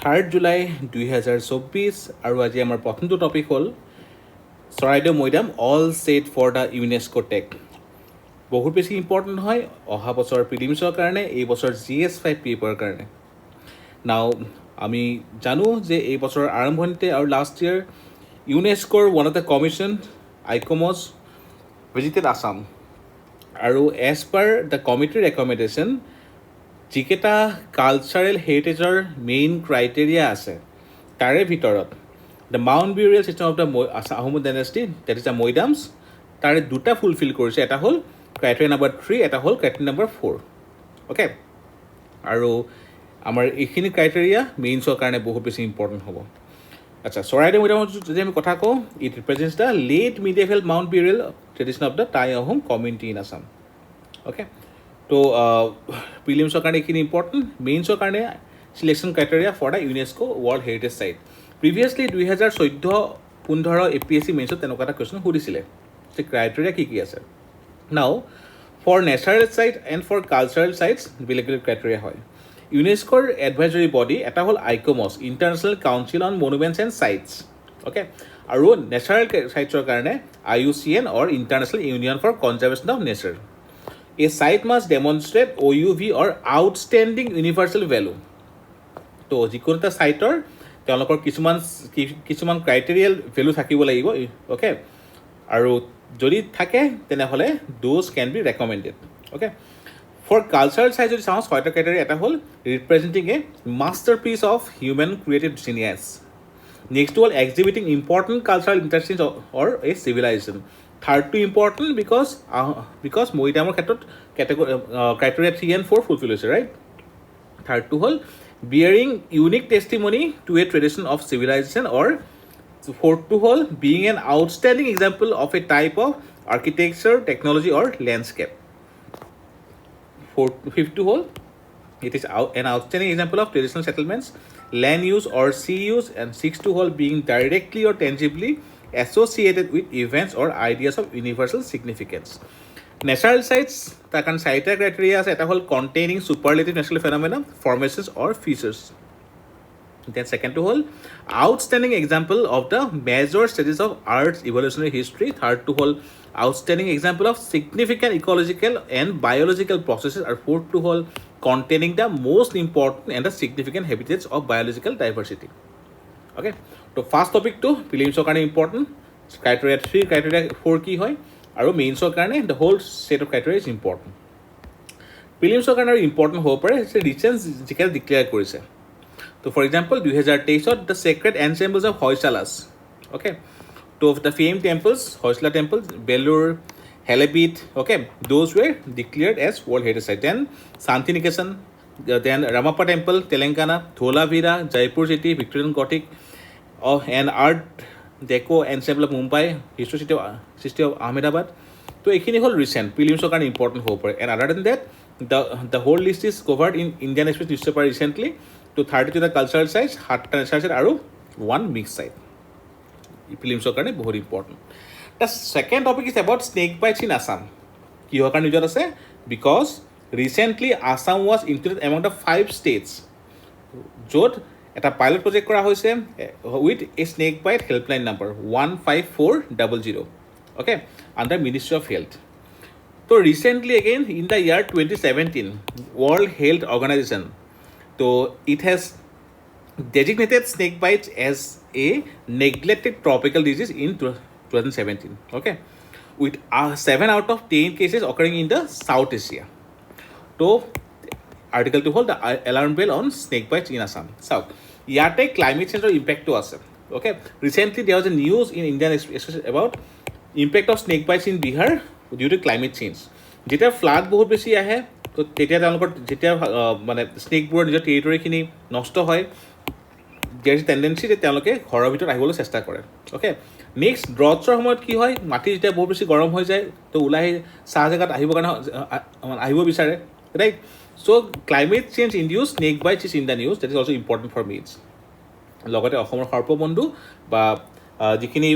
3 July 2024 আৰু আজি আমাৰ প্ৰথমটো টপিক হ'ল Charaideo Moidam all set for the UNESCO tag. বহুত বেছি ইম্পৰ্টেণ্ট হয় অহা বছৰ প্ৰিলিমছৰ কাৰণে, এই বছৰ GS5 পেপাৰৰ কাৰণে। নাও আমি জানো যে এই বছৰৰ আৰম্ভণিতে আৰু লাষ্ট ইয়াৰ ইউনেস্কোৰ one of the commission 𝐼COMOS visited Assam আৰু এজ পাৰ দ্য কমিটিৰ ৰেকমেণ্ডেশ্যন যিকেইটা কালচাৰেল হেৰিটেজৰ মেইন ক্ৰাইটেৰিয়া আছে তাৰে ভিতৰত the mount burial system of the Ahom dynasty that is the Moidams তাৰে দুটা ফুলফিল কৰিছে। এটা হ'ল ক্ৰাইটেৰিয়া নম্বৰ 3, এটা হ'ল ক্ৰাইটেৰিয়া নম্বৰ 4। অ'কে, আৰু আমাৰ এইখিনি ক্ৰাইটেৰিয়া মেইনছৰ কাৰণে বহুত বেছি ইম্পৰ্টেণ্ট হ'ব। আচ্ছা, চৰাইদেউ মৈদামৰ যদি আমি কথা কওঁ, it represents the late medieval mount burial tradition of the Tai Ahom community in Assam. Okay, তো প্ৰিলিমছৰ কাৰণে এইখিনি ইম্পৰ্টেণ্ট। মেইনছৰ কাৰণে selection criteria for the UNESCO world heritage site. Previously 2014-15 APSC মেইনছত তেনেকুৱা এটা কুৱেশ্যন সুধিছিলে যে ক্ৰাইটেৰিয়া কি আছে। Now for natural site and for cultural sites বেলেগ বেলেগ ক্ৰাইটেৰিয়া হয়। ইউনেস্কোৰ এডভাইজৰী বডি এটা হ'ল 𝐼COMOS international council on monuments and sites. Okay, আৰু নেচাৰেল চাইটছৰ কাৰণে IUCN or international union for conservation of nature. A site must demonstrate OUV or outstanding universal value. তো যিকোনো এটা ছাইটৰ তেওঁলোকৰ কিছুমান ক্ৰাইটেৰিয়েল ভেলু থাকিব লাগিব। অ'কে, আৰু যদি থাকে তেনেহ'লে those can be recommended. Okay, for cultural site যদি চাওঁ 6টা ক্ৰাইটেৰিয়া। এটা হ'ল representing a masterpiece of human creative genius. নেক্সটটো হ'ল exhibiting important cultural interests or a civilization. থাৰ্ডটো ইম্পৰ্টেণ্ট বিকজ মৈদামৰ ক্ষেত্ৰত ক্ৰাইটেৰিয়া 3 and 4 ফুলফিল হৈছে, ৰাইট। থাৰ্ডটো হ'ল bearing unique testimony to a tradition of civilization, or ফ'ৰ্থটো হ'ল being an outstanding example of a type of architecture, technology or landscape. ফিফ্থটো হ'ল it is an outstanding example of traditional settlements, land use or sea use, and sixthটো হ'ল being directly or tangibly associated with events or ideas of universal significance. Natural sites তাৰ কাৰণে 4টা criteria আছে। এটা হ'ল containing superlative natural phenomena, formations or features. Then secondটো হ'ল outstanding example of the major stages of Earth's evolutionary history. thirdটো হ'ল outstanding example of significant ecological and biological processes, আৰু fourthটো হ'ল containing the most important and the significant habitats of biological diversity. Okay, তো first টপিকটো প্ৰিলিমছৰ কাৰণে important. Criteria 3, criteria 4 কি হয়, আৰু মেইনছৰ কাৰণে the whole set of criteria is important. প্ৰিলিমছৰ কাৰণে আৰু ইম্পৰ্টেণ্ট হ'ব পাৰে যে ৰিচেণ্ট যিকেইটা ডিক্লেয়াৰ কৰিছে। তো for example 2023 the sacred ensembles of Hoysalas. Okay, তো the fame temples, Hoysala temple, Belur, Halebid, okay, those were declared as world heritage site. Then Shantiniketan, then Ramappa temple, Telangana, Dholavira, Jaipur city, Victorian Gothic, and 𝐼𝐷𝐄 ensemble of Mumbai, history city of Ahmedabad. তো এইখিনি হ'ল recent প্ৰিলিমছৰ কাৰণে important হ'ব পাৰে। And other than that the whole list is covered in Indian Express news paper recently. তো 32টা cultural sites, 7টা natural site আৰু 1 মিক্স চাইট প্ৰিলিমছৰ কাৰণে বহুত important. The second topic is about snake bites in Assam. কিহৰ কাৰণে নিউজত আছে? Because recently Assam was included among the 5 states য'ত এটা পাইলট প্ৰজেক্ট কৰা হৈছে with a snake bite helpline number 15400, okay, under ministry of health. তো recently again in the year 2017 World Health Organization, তো it has designated snake bites as a neglected tropical disease in 2017, okay, with 7 out of 10 cases occurring in the South Asia. So article 2 hold the alarm bell on snake bites in Assam. South ইয়াতে climate change impact to Assam. Okay, recently there was a news in Indian Express about impact of snake bites in Bihar due to climate change. যেতিয়া flood বহুত বেছি আহে তো তেতিয়া তেওঁলোকৰ যেতিয়া মানে স্নেকবোৰৰ নিজৰ টেৰিটৰিখিনি নষ্ট হয়, দেয়াৰ ইজ টেণ্ডেঞ্চি যে তেওঁলোকে ঘৰৰ ভিতৰত আহিবলৈ চেষ্টা কৰে। অ'কে, নেক্সট ড্ৰটছৰ সময়ত কি হয়, মাটি যেতিয়া বহুত বেছি গৰম হৈ যায় তো ওলাই চাহ জেগাত আহিবৰ কাৰণে আহিব বিচাৰে, right. So' climate change induced snake bites is in the news, that is also' important for মিটছ। লগতে অসমৰ সৰ্পবন্ধু বা যিখিনি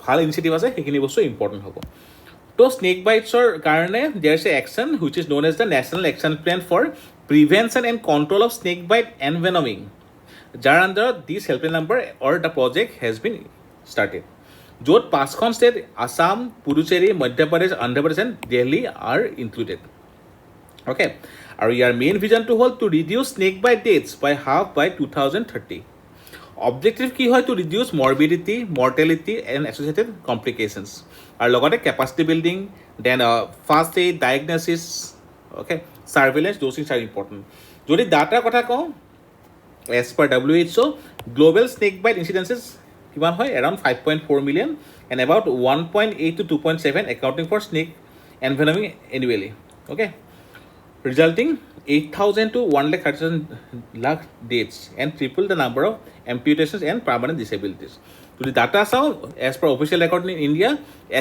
ভাল ইনিচিয়েটিভ আছে সেইখিনি বস্তু ইম্পৰ্টেণ্ট হ'ব। তো স্নেক বাইটছৰ কাৰণে there is a action which is known as the national action plan for prevention and control of snake bite envenoming যাৰ আণ্ডাৰত this helpline number or the project has been started, য'ত 5খন state Assam, Puducherry, Madhya Pradesh, Andhra Pradesh and Delhi are included. Okay, আৰু ইয়াৰ main ভিজনটো হ'ল to reduce snake bite deaths by half by 2030। Objective কি হয়? To reduce morbidity, mortality and associated complications, আৰু লগতে capacity building, then first aid, diagnosis, okay, surveillance, those things are important. যদি ডাটাৰ কথা কওঁ, as per WHO global snake bite incidences কিমান হয়? Around 5.4 million and about 1.8 to 2.7 accounting for snake envenoming annually, okay, resulting 8,000 to 1,30,000 lakh deaths and triple the number of amputations and permanent disabilities. To the data saw, as per official record in India,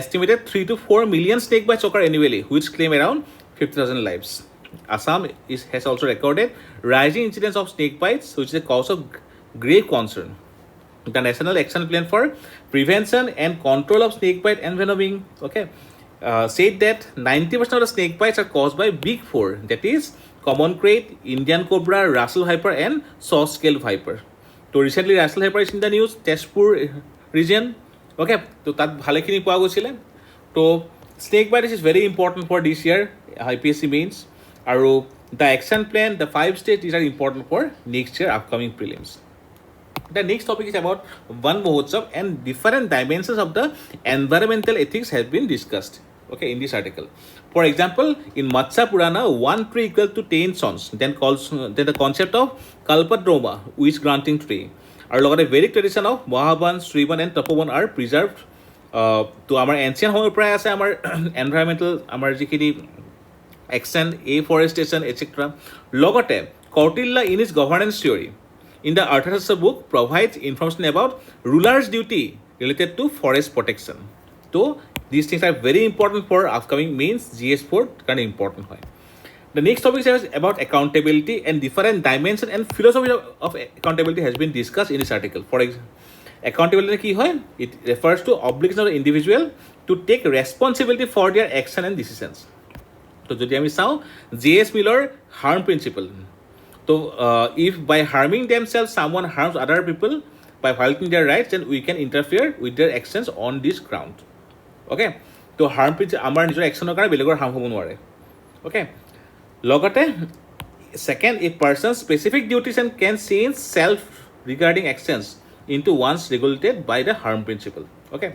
estimated 3 to 4 million snake bites occur annually, which claim around 50,000 lives. Assam has also recorded rising incidence of snake bites, which is a cause of grave concern. The National Action Plan for Prevention and Control of Snake Bite Envenoming, okay, said that 90% of the snake bites are caused by big four, that is common crate, Indian cobra, Russell viper and saw-scaled viper. So recently Russell viper is in the news, Tezpur region, okay, so that bhalekhini poa goisile. So snake bite is very important for this year APSC Mains, aru the action plan, the 5 states, these are important for next year upcoming prelims. The next topic is about Van Mahotsav, and different dimensions of the environmental ethics have been discussed, okay, in this article. For example, in Matsya Purana, 1 tree equal to 10 sons, then the concept of Kalpadroma, wish granting tree, আৰু লগতে Vedic tradition of Mahaban, Srivan and Tapovan are preserved. তো আমাৰ ancient সময়ৰ পৰাই আছে আমাৰ environmental আমাৰ যিখিনি এক্সন, এফৰেষ্টেশ্যন এটচেট্ৰা। লগতে Kautilya in his governance theory in the Arthashastra book provides information about rulers' duty related to forest protection. So these things are very important for upcoming mains, GS4 kind of important. The next topic is about accountability, and different dimensions and philosophy of accountability has been discussed in this article. For example, accountability ki hoy? It refers to obligation of the individual to take responsibility for their action and decisions. So jodi ami sao JS Miller harm principle. So if by harming themselves someone harms other people by violating their rights, then we can interfere with their actions on this ground. Okay, so harm amar nijor actioner kare belegor harm hobo nware. Okay, logote second, a person's specific duties and can change self regarding actions into ones regulated by the harm principle. Okay,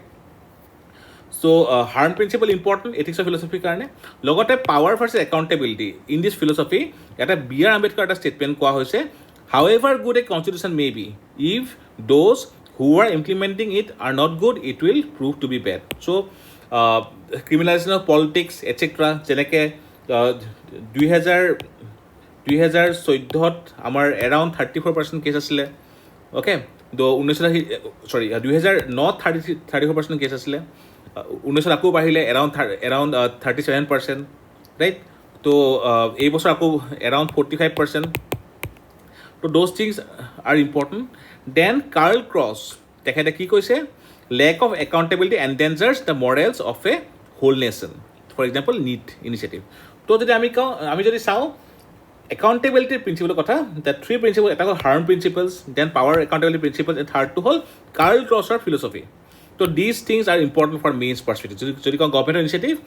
so harm principle important ethics of philosophy karone. Logote power versus accountability. In this philosophy, eta B.R. Ambedkar eta statement koa hoise, however good a constitution may be, if those who are implementing it are not good, it will prove to be bad. So criminalization of politics etc. jeneke 2014 আমাৰ around 34% cash আছিলে, okay, তো 2009 34% cash আছিলে, 19 আকৌ বাঢ়িলে around 37%, right? তো এই বছৰ আকৌ around 45%. তো those things are important. Then Karl Kraus তেখেতে কি কৈছে, lack of accountability endangers the morals of a whole nation. For example, NEET initiative. তো যদি আমি যদি চাওঁ accountability principle কথা, the 3 principles, এটা হ'ল harm principles, then power accountability principles, and third to হ'ল Karl Krausৰ philosophy. So these things are important for mains perspective. যদি কওঁ government initiative,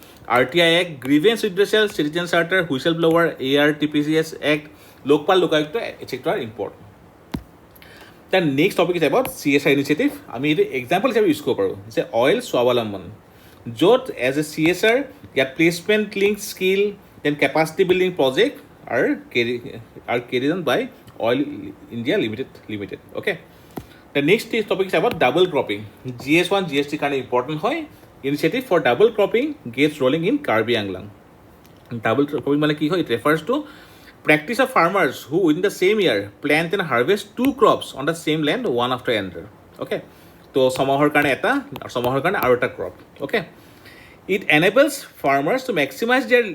RTI Act, grievance redressal, citizen charter, whistleblower, ARTPCS Act, Lokpal Lokayukta, etc. are important. The next topic is about CSR initiative. আমি এইটো example হিচাপে use কৰিব পাৰোঁ যে oil স্বাৱলম্বন, য'ত এজ এ CSR ইয়াত placement link skill then capacity building project are carried on by Oil India Limited. Okay. The next topic is about double cropping. GS1, GS3 kind of important hoy. Initiative for double cropping gets rolling in Karbi Anglang. Double cropping mane ki hoy? It refers to practice of farmers who within the same year plant and harvest 2 crops on the same land one after another. Okay. So samahor karone eta ar samahor karone aro eta crop. Okay. It enables farmers to maximize their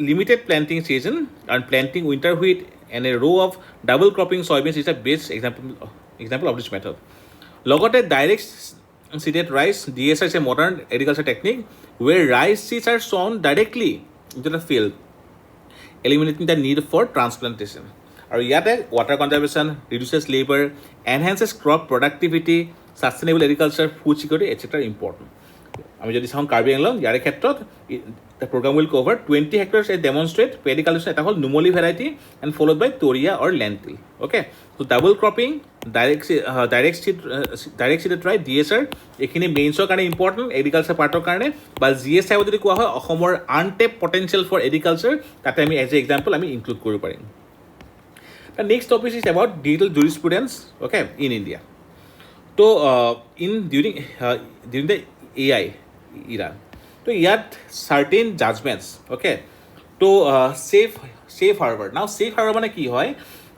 limited planting season and planting winter wheat and a row of double cropping soybeans is a best example of this method. Logote direct seeded rice, DSR is a modern agriculture technique where rice seeds are sown directly into the field, eliminating the need for transplantation. আৰু ইয়াতে water conservation, reduces labour, enhances crop productivity, sustainable agriculture, food security etcetera important. আমি যদি চাওঁ কাৰ্বি আংলং, ইয়াৰে ক্ষেত্ৰত the programme will cover 20 hectares a demonstrate paddy culture, এটা হ'ল Numali variety and followed by toria or lentil. Okay, ত' double cropping, direct seeded right, DSR, এইখিনি মেইনছৰ কাৰণে ইম্পৰ্টেণ্ট, এগ্ৰিকালচাৰ পাৰ্টৰ কাৰণে, বা GSI যদি কোৱা হয় অসমৰ আনটেপ পটেঞ্চিয়েল ফৰ এগ্ৰিকালচাৰ, তাতে আমি এজ এ এক্সাম্পল আমি ইনক্লুড কৰিব পাৰিম। The next topic is about digital jurisprudence, okay, in India. তো during the AI era, তো ইয়াত certain judgments, okay, তো safe harbor. Now safe harbor মানে কি হয়,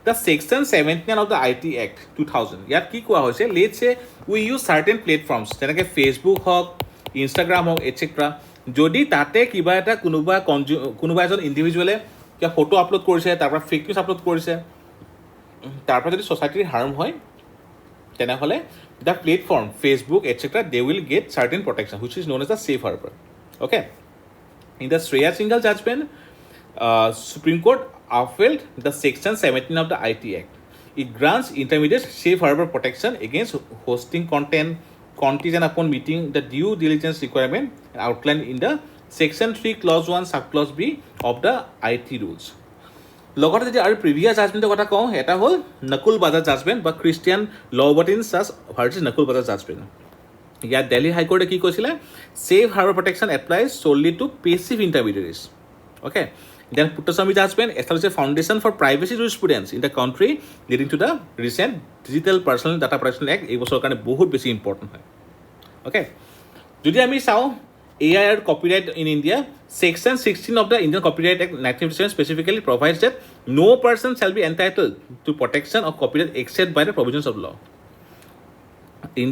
the section 17 of the IT Act 2000, ইয়াত কি কোৱা হৈছে, let's say we use certain platforms যেনেকৈ ফেচবুক হওক, ইনষ্টাগ্ৰাম হওক এটচেট্ৰা, যদি তাতে কিবা এটা কোনোবা এজন ইণ্ডিভিজুৱেলে কিবা ফটো আপলোড কৰিছে, তাৰপৰা ফেক নিউজ আপলোড কৰিছে, তাৰপৰা যদি ছ'চাইটিৰ হাৰ্ম হয়, তেনেহ'লে the platform, Facebook, etc., they will get certain protection, which is known as the safe harbor. Okay. In the Shreya Singhal judgment, Supreme Court upheld the section 17 of the IT Act. It grants intermediate safe harbor protection against hosting contingent upon meeting the due diligence requirement outlined in the section 3 clause 1 subclause B of the IT rules. লগতে যদি আৰু previous জাজমেণ্টৰ কথা কওঁ, এটা হ'ল Nakul Bajaj judgement বা Christian Louboutin চাৰ্জ versus Nakul Bajaj judgement. ইয়াত দিল্লী হাইকোৰ্টে কি কৈছিলে, safe harbour protection applies solely to passive intermediaries. Okay, then Puttaswamy judgement establish a foundation for privacy jurisprudence in the country leading to the recent digital personal data protection act, এই বছৰৰ কাৰণে বহুত বেছি important হয়। অ'কে, যদি আমি চাওঁ AI and copyright in India, section 16 of the Indian Copyright Act 1957 specifically provides that no person shall be entitled to protection of copyright except by the provisions of law. In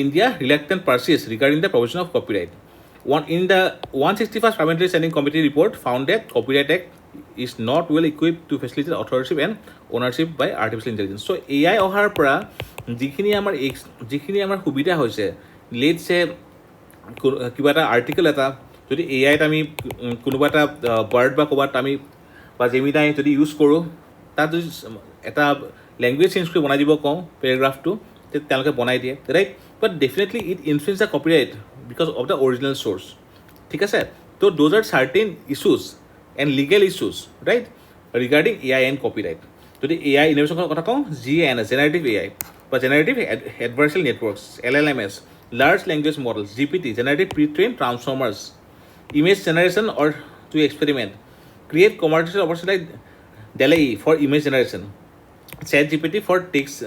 India, reluctant persist regarding the provision of copyright. In the 161st Parliamentary Standing Committee report found that Copyright Act is not well equipped to facilitate authorship and ownership by artificial intelligence. So AI অহাৰ পৰা যিখিনি আমাৰ সুবিধা হৈছে, let's say কিবা এটা article এটা যদি AIত আমি কোনোবা এটা বাৰ্ড বা ক'ৰবাত আমি বা জেমিনাই যদি ইউজ কৰোঁ, তাত যদি এটা লেংগুৱেজ চেঞ্জ কৰি বনাই দিব কওঁ পেৰাগ্ৰাফটো, তেওঁলোকে বনাই দিয়ে, right, but definitely it influence the copyright because of the original source. ঠিক আছে, তো those are certain issues and legal issues, right, regarding AI and copyright. যদি AI ইন'ভেশ্যনৰ কথা কওঁ, GANS, জেনাৰেটিভ AI বা generative adversarial networks, LLMS, large language models, GPT, generative pre-trained transformers, image generation or to experiment, create commercial opportunity like DALL-E for image generation, ChatGPT for text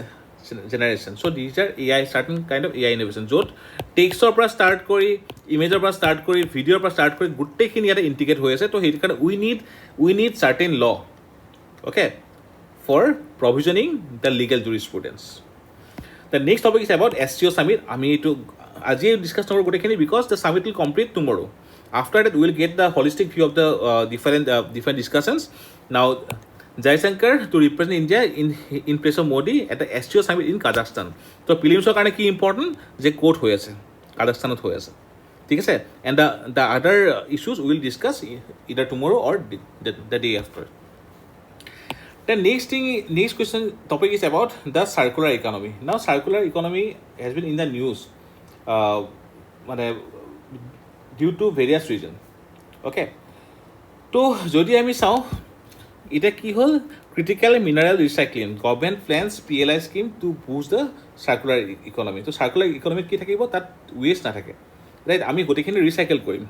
generation. So these are AI, certain kind of AI innovation. য'ত টেক্সটৰ পৰা start কৰি, ইমেজৰ পৰা start কৰি, ভিডিঅ'ৰ পৰা start কৰি গোটেইখিনি ইয়াতে ইণ্টিগ্ৰেট হৈ আছে। তো সেইটো কাৰণে উই need certain law, okay, for provisioning the legal jurisprudence. The next topic is about SCO Summit. আমি এইটো আজি ডিছকাছ নকৰোঁ গোটেইখিনি because the summit will complete tomorrow. After that will get the holistic view of the different discussions. Now, Jaishankar to represent India in place of Modi at the SCO Summit in Kazakhstan. তো প্ৰিলিমছৰ কাৰণে কি important যে ক'ত হৈ আছে, কাজাখস্তানত হৈ আছে, ঠিক আছে, and the other issues will discuss either tomorrow or the day after. The next question topic is about the circular economy. Now, circular economy has been in the news due to various reasons. Okay. তো যদি আমি চাওঁ, এটা কি হ'ল, critical mineral recycling, government plans PLI scheme to boost the circular economy. তো circular ইকনমিত কি থাকিব, তাত ৱেষ্ট নাথাকে, ৰাইট, আমি গোটেইখিনি ৰিচাইকেল কৰিম,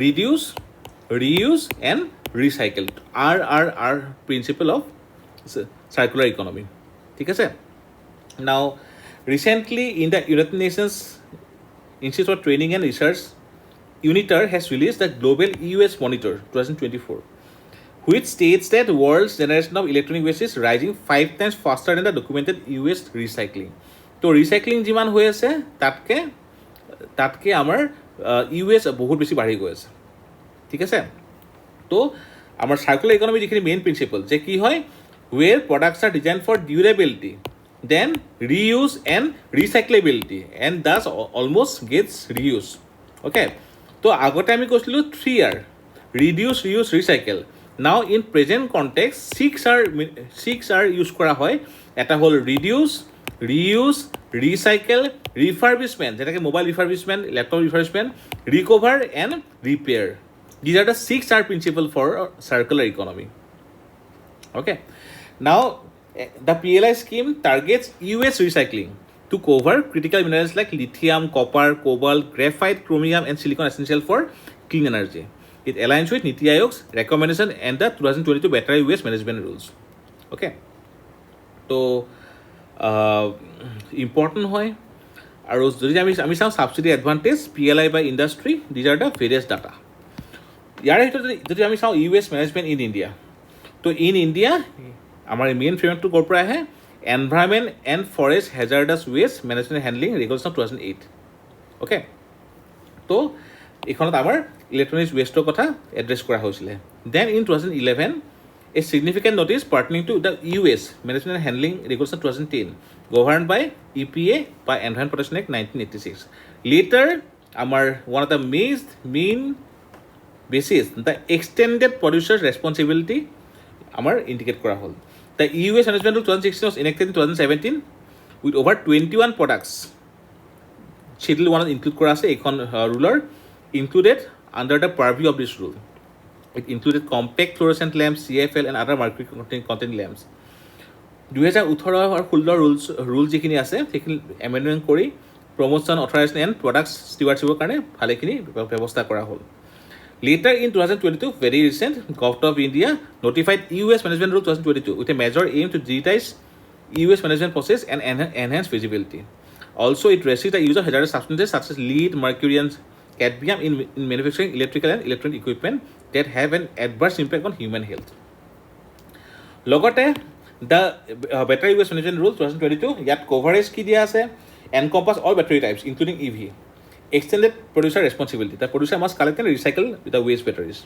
reduce, reuse and recycled, RRR principle of circular economy. ঠিক আছে। Now, recently in the United Nations Institute for Training and Research, UNITAR has released the Global EUS Monitor 2024, which states that world's generation of electronic waste is rising 5 times faster than the documented US recycling. তো recycling যিমান হৈ আছে তাতকৈ আমাৰ US বহুত বেছি বাঢ়ি গৈ আছে, ঠিক আছে। তো আমাৰ চাৰ্কুলাৰ ইকনমি যিখিনি মেইন প্ৰিন্সিপল যে কি হয়, where products are design for durability, then reuse and recyclability and thus almost gets reuse. Okay, তো আগতে আমি কৈছিলোঁ 3R, reduce, reuse, recycle. Now in present context 6R use কৰা হয় এটা হ'ল ৰিডিউচ ৰিউজ ৰিচাইকেল ৰিফাৰ্বিশমেণ্ট যেনেকৈ mobile refurbishment laptop refurbishment recover and repair these are the 6R principle for circular economy. Okay, now the PLI scheme targets US recycling to cover critical minerals like lithium, copper, cobalt, graphite, chromium and silicon essential for clean energy. It aligns with NITI Aayog's recommendation and the 2022 battery waste management rules. Okay, so important হয় আৰু যদি আমি চাওঁ subsidy advantage PLI by industry, these are the various data. ইয়াৰ ভিতৰত যদি আমি চাওঁ US management in India, তো in India আমাৰ মেইন ফ্ৰেমৱৰ্কটো ক'ৰ পৰা আহে environment and forest hazardous waste management handling regulation 2008. Okay, তো এইখনত আমাৰ ইলেক্ট্ৰনিক্স ৱেষ্টৰ কথা এড্ৰেছ কৰা হৈছিলে. Then in 2011 a significant notice pertaining to the US management and handling regulation 2010 govern by EPA by Environment Protection Act 1986. Later আমাৰ one of the main basis the extended producer's responsibility আমাৰ indicate কৰা হ'ল. The US Management Rule 2016 was enacted in 2017 with over 21 products. Schedule 1 include কৰা আছে এইখন ruler included under the purview of this rule. It included compact fluorescent lamps, CFL and other mercury content lamps. 2018 আৰু 16 rules যিখিনি আছে সেইখিনি amendment কৰি promotion authorisation and products ষ্টিৱাৰ্ডশ্বিপৰ কাৰণে ভালেখিনি ব্যৱস্থা কৰা হ'ল. Later in 2022, very recent, Government of India notified US Management Rule 2022 with a major aim to digitize US management process and enhance visibility. Also, it restricts the use of hazardous substances such as lead, mercury, and cadmium in manufacturing electrical and electronic equipment that have an adverse impact on human health. লগতে the Battery US Management Rule 2022 ইয়াত coverage কি দিয়া আছে encompass all battery types including EV. Extended producer responsibility. The producer must collect and recycle the waste batteries.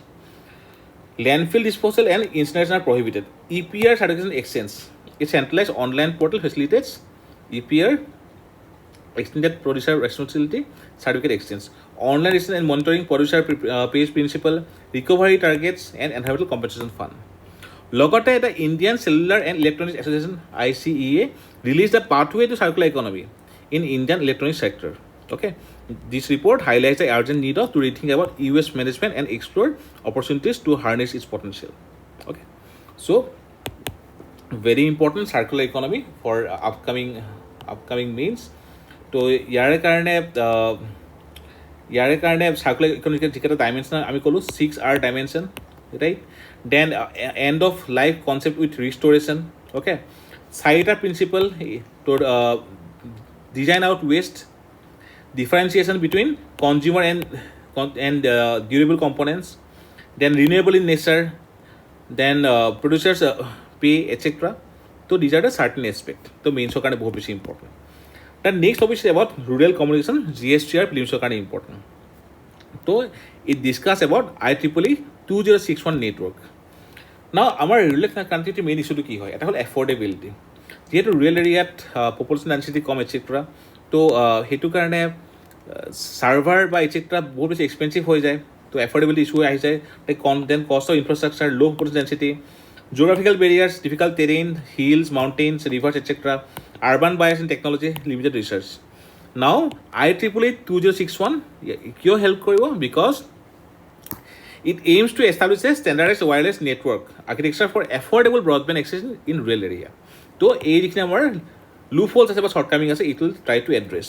Landfill disposal and incineration are prohibited. EPR certification exchange. Its centralized online portal facilitates EPR, extended producer responsibility certificate exchange. Online research and monitoring producer pays principle, recovery targets, and environmental compensation fund. Logote, the Indian Cellular and Electronics Association ICEA released the pathway to circular economy in Indian electronics sector. Okay, this report highlights the urgent need of to rethink about US management and explore opportunities to harness its potential. Okay, so very important circular economy for upcoming means. So ইয়াৰে কাৰণে circular economy যিকেইটা dimension আমি ক'লোঁ 6R dimension, right? Then end of life concept with restoration. Okay, 4টা principle to design out waste, differentiation between consumer and durable components, then renewable in nature, then producers pay, etc. So these are the certain aspects. So main so kind of very important. The next topic is about rural communication. GSTR prelims so kind of important. So it discuss about IEEE 2061 network. Now our rural country main issue to কি হয় এটা হ'ল affordability. যেহেতু rural area population density কম, etc. তো সেইটো কাৰণে সাৰ্ভাৰ বা এটসেট্ৰা বহুত বেছি এক্সপেঞ্চিভ হৈ যায়, তো এফৰ্ডেবিলিটি ইছ্যু আহি যায়. Then cost of infrastructure, low population density, geographical barriers, difficult terrain, hills, mountains, rivers etcetera, urban biases in technology, limited research. Now IEEE 2061 কিয় হেল্প কৰিব? Because it aims to establish a standardized wireless network architecture for affordable broadband access in rural area. তো এই যিখিনি আমাৰ loopholes আছে বা shortcoming আছে, it will try to address.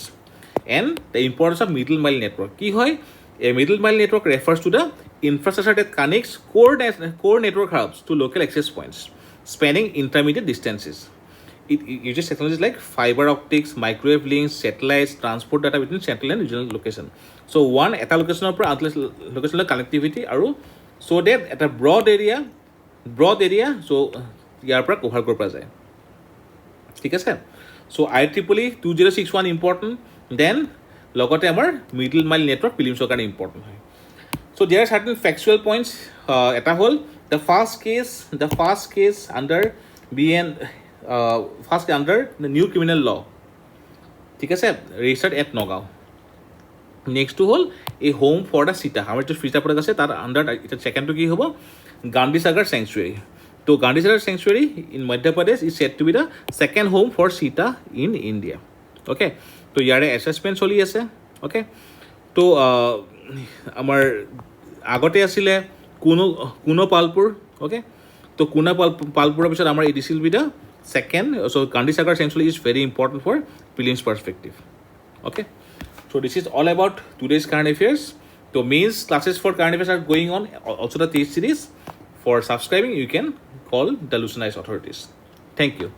And the importance of middle mile network. কি হয়? A middle mile network refers to the infrastructure that connects core network hubs to local access points spanning intermediate distances. It uses technologies like fiber optics, microwave links, satellites, transport data between central and regional location. So one এটা লোকেশনৰ পৰা আনটো লোকেশনৰ connectivity আৰু so that এটা broad area so ইয়াৰ পৰা cover কৰিব পৰা যায়. ঠিক আছে? So IEEE 2061 important. Then লগতে আমাৰ মিডল মাইল নেটৱৰ্ক প্ৰিলিমছৰ কাৰণে ইম্পৰ্টেণ্ট হয়. So there are certain factual points. এটা হ'ল the first case under the new criminal law. ঠিক আছে? registered at Nagaon. Next to হ'ল a home for the cheetah. আমাৰ যিটো ফ্ৰীজা প্ৰডাক্ট আছে তাৰ আণ্ডাৰ এটা ছেকেণ্ডটো কি হ'ব? Gandhi Sagar Sanctuary. So Gandhi Sagar Sanctuary in Madhya Pradesh is said to be the second home for cheetah in India. Okay, so yare assessment choli ase. Okay, so amar agote asile Kuno Palpur. Okay, so Kuno Palpur pisot amar this will be the second. So Gandhi Sagar Sanctuary is very important for prelims perspective. Okay, so this is all about today's current affairs. So mains classes for current affairs are going on. Also the test series. For subscribing, you can call the Lucenized authorities. Thank you.